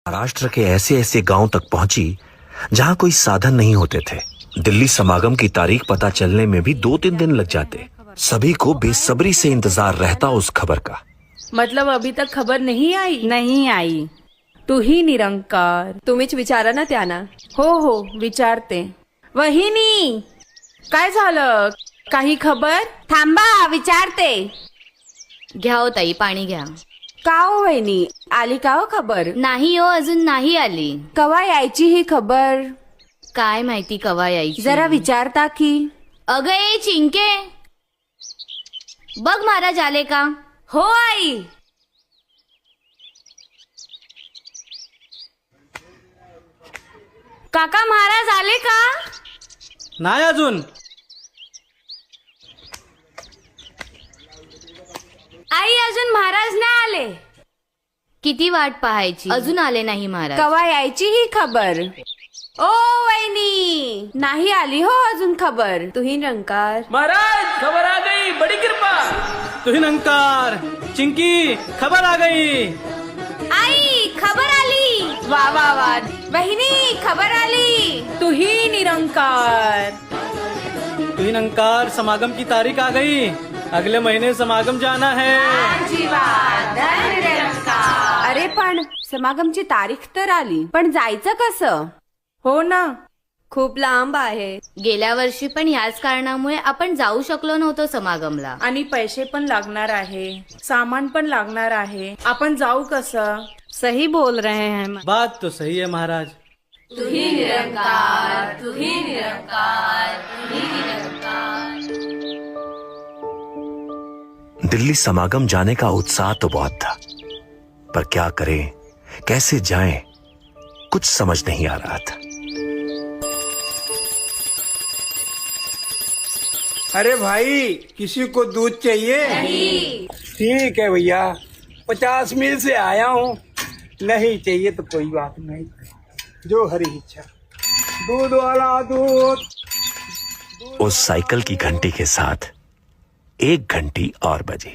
महाराष्ट्र के ऐसे ऐसे गांव तक पहुंची जहां कोई साधन नहीं होते थे। दिल्ली समागम की तारीख पता चलने में भी 2-3 दिन लग जाते। सभी को बेसब्री से इंतजार रहता उस खबर का। मतलब अभी तक खबर नहीं आई? नहीं आई। तू ही निरंकार. तुम्हीच विचारा ना त्यांना. हो विचारते. वहिनी, काय झालं? काही खबर? थांबा, विचारते. घ्या हो ताई, पाणी घ्या. का हो वहिनी, आली का हो खबर? नाही हो, अजून नाही आली. कवा यायची ही खबर? काय माहिती कवा यायची. जरा विचारता की. अगं ए चिंके, बघ महाराज आले का. हो आई. काका महाराज आले का? नाही अजून. आई, अजून महाराज नाही आले. किती वाट पाहायची, अजून आले नाही महाराज. कवा यायची ही खबर? ओ वहिनी, नाही आली हो अजून खबर. तुही निरंकार. महाराज खबर आ गई, बड़ी कृपा. तुही निरंकार. चिंकी खबर आ गई. आई, खबर आली. वा वा वा. वहिनी, खबर आली. तू ही निरंकार. तुही निरंकार, समागम की तारीख आ गई. अगले महीने समागम जाना है. अरे पण समागमची तारीख तर आली, पण जायचं कसं? हो ना, खूप लांब आहे. गेल्या वर्षी पण याच कारणामुळे आपण जाऊ शकलो नव्हतो समागमला. आणि पैसे पण लागणार आहे, सामान पण लागणार आहे. आपण जाऊ कसं? सही बोल रहे हैं. बात तो सही है महाराज. दिल्ली समागम जाने का उत्साह तो बहुत था, पर क्या करें, कैसे जाएं, कुछ समझ नहीं आ रहा था। अरे भाई, किसी को दूध चाहिए? नहीं। ठीक है भैया, 50 मील से आया हूँ. नहीं चाहिए तो कोई बात नहीं, जो हरी इच्छा. दूध वाला दूध. उस साइकिल की घंटी के साथ 1 घंटी और बजी।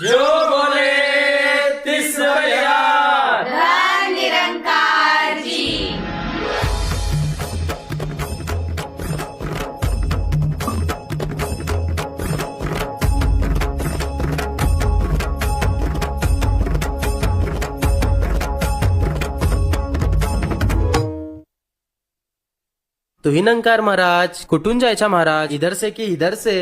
जो बोले तिस भैया. निरंकार जी. तुही नंकार महाराज. कुठून जायचा महाराज? इधर से की इधर से?